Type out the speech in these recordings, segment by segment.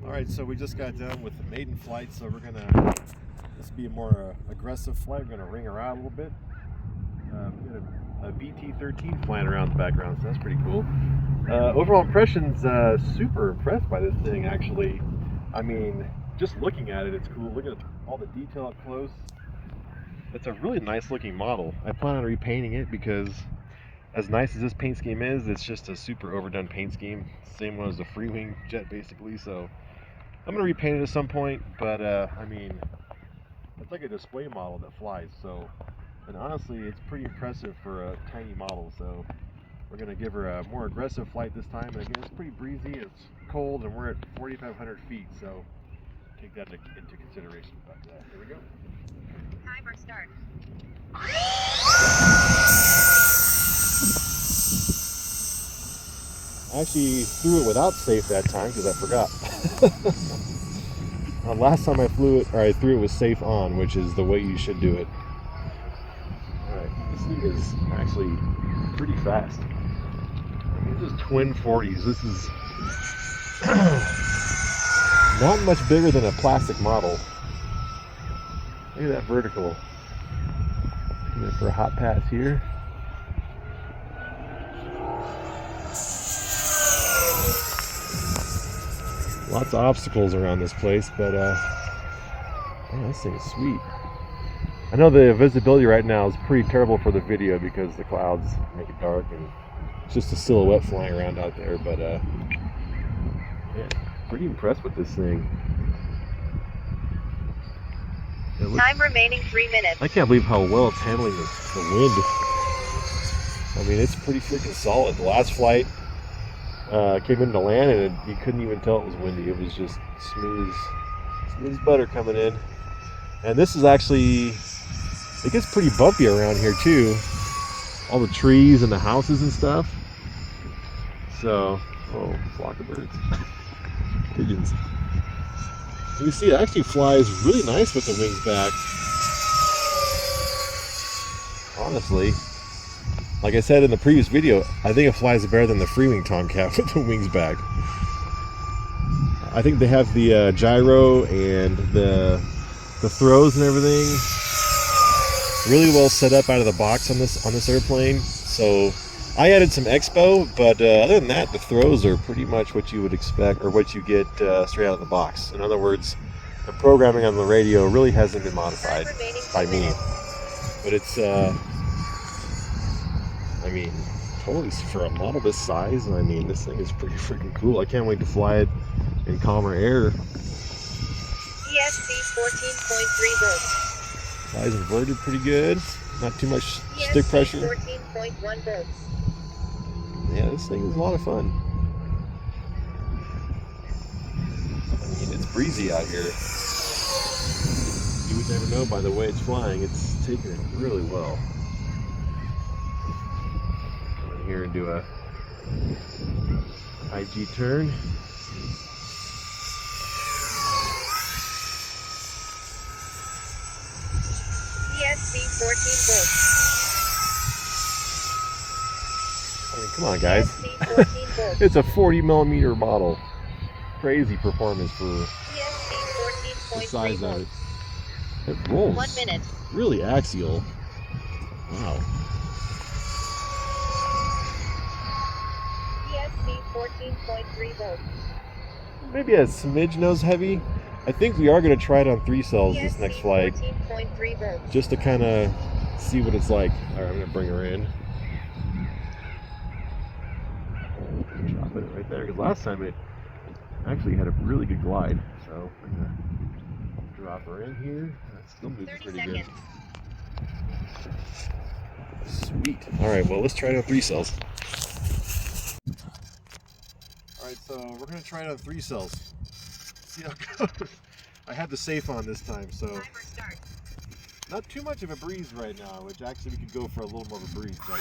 Alright, so we just got done with the maiden flight, so we're gonna, this will be a more aggressive flight. We're gonna ring her out a little bit. We got a BT-13 flying around the background, so that's pretty cool. Overall impressions, super impressed by this thing actually. I mean, just looking at it, it's cool. Look at all the detail up close. It's a really nice looking model. I plan on repainting it because as nice as this paint scheme is, it's just a super overdone paint scheme. Same one as the Freewing jet basically, so I'm going to repaint it at some point, but I mean, it's like a display model that flies, so, and honestly, it's pretty impressive for a tiny model, so we're going to give her a more aggressive flight this time, and again, it's pretty breezy, it's cold, and we're at 4,500 feet, so take that into consideration. But here we go. Timer start. I actually threw it without safe that time because I forgot. Last time I flew it, or I threw it with safe on, which is the way you should do it. Alright, this thing is actually pretty fast. I mean, this is twin 40s. This is not much bigger than a plastic model. Look at that vertical. Looking for a hot pass here. Lots of obstacles around this place, but man, this thing is sweet. I know the visibility right now is pretty terrible for the video because the clouds make it dark and it's just a silhouette flying around out there, but yeah, pretty impressed with this thing. Time remaining 3 minutes. I can't believe how well it's handling the wind. I mean, it's pretty freaking solid. The last flight came into land and you couldn't even tell it was windy. It was just smooth as butter coming in. And this is actually, it gets pretty bumpy around here too. All the trees and the houses and stuff. So, oh, flock of birds. Pigeons. You see, it actually flies really nice with the wings back. Honestly. Like I said in the previous video, I think it flies better than the Freewing Tomcat with the wings back. I think they have the gyro and the throws and everything really well set up out of the box on this airplane. So I added some expo, but other than that, the throws are pretty much what you would expect or what you get straight out of the box. In other words, the programming on the radio really hasn't been modified by me, but it's I mean, totally for a model this size. I mean, this thing is pretty freaking cool. I can't wait to fly it in calmer air. ESC 14.3 volts. Flies inverted pretty good. Not too much stick ESC pressure. 14.1 volts. Yeah, this thing is a lot of fun. I mean, it's breezy out here. You would never know by the way it's flying. It's taking it really well. Here and do a IG turn. ESC 14 volts. I mean, come on, guys. ESC 14 volts. It's a 40mm model. Crazy performance for ESC the 14.3 size of it. volts. It rolls 1 minute. really axial. Wow. ESC 14.3 volts. Maybe a smidge nose heavy. I think we are going to try it on 3 cells this next flight, 14.3 volts. just to kind of see what it's like. All right, I'm going to bring her in. Drop it right there, because last time it actually had a really good glide. So I'm going to drop her in here. That still moves pretty good. Sweet. All right, well, let's try it on 3 cells. Alright, so we're going to try it on 3 cells. See how it goes. I had the safe on this time, so Timer start. not too much of a breeze right now, which actually we could go for a little more of a breeze. But,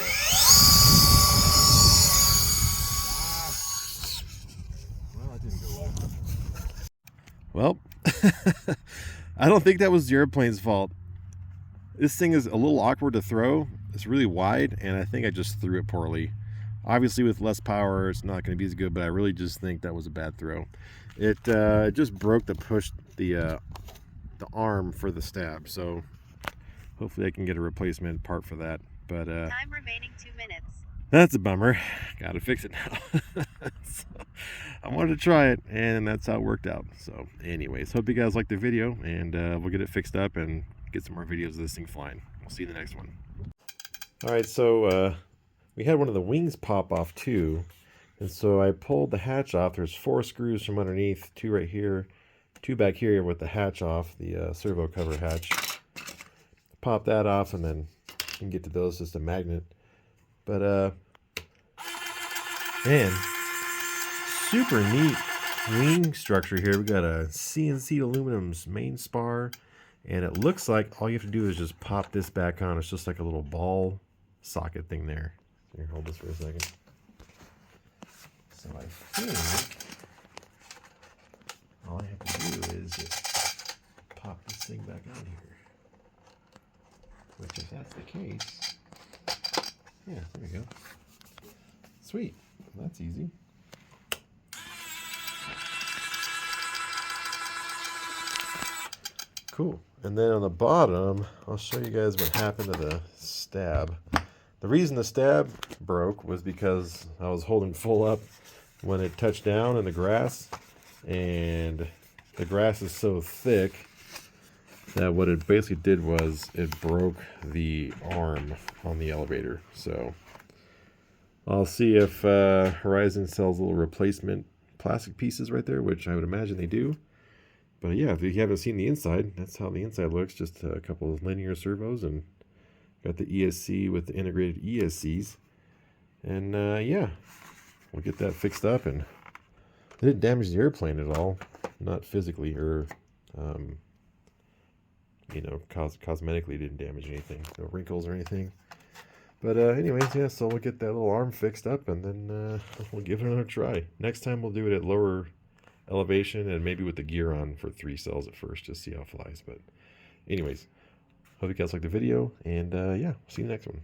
well, that didn't go well. Well, I don't think that was the airplane's fault. This thing is a little awkward to throw. It's really wide, and I think I just threw it poorly. Obviously with less power it's not going to be as good, but I really just think that was a bad throw. It just broke the arm for the stab, so hopefully I can get a replacement part for that. But Time remaining 2 minutes. that's a bummer. Gotta fix it now. So, I wanted to try it, and that's how it worked out. So anyways, hope you guys liked the video, and we'll get it fixed up and get some more videos of this thing flying. We'll see you in the next one. Alright, so we had one of the wings pop off too, and so I pulled the hatch off. There's 4 screws from underneath, 2 right here, 2 back here with the hatch off, the servo cover hatch. Pop that off, and then you can get to those, just a magnet. But man, super neat wing structure here. We got a CNC aluminum's main spar, and it looks like all you have to do is just pop this back on. It's just like a little ball socket thing there. Here, hold this for a second. So I think all I have to do is just pop this thing back on here. Which, if that's the case, yeah, there we go. Sweet, that's easy. Cool. And then on the bottom, I'll show you guys what happened to the stab. The reason the stab broke was because I was holding full up when it touched down in the grass, and the grass is so thick that what it basically did was it broke the arm on the elevator. So I'll see if Horizon sells little replacement plastic pieces right there, which I would imagine they do. But yeah, if you haven't seen the inside, that's how the inside looks. Just a couple of linear servos, and got the ESC with the integrated ESCs. And yeah, we'll get that fixed up. And it didn't damage the airplane at all, not physically, or you know, cosmetically didn't damage anything, no wrinkles or anything. But anyways, yeah, so we'll get that little arm fixed up, and then we'll give it another try. Next time we'll do it at lower elevation, and maybe with the gear on for 3 cells at first, just see how it flies. But anyways, hope you guys liked the video, and yeah, see you next one.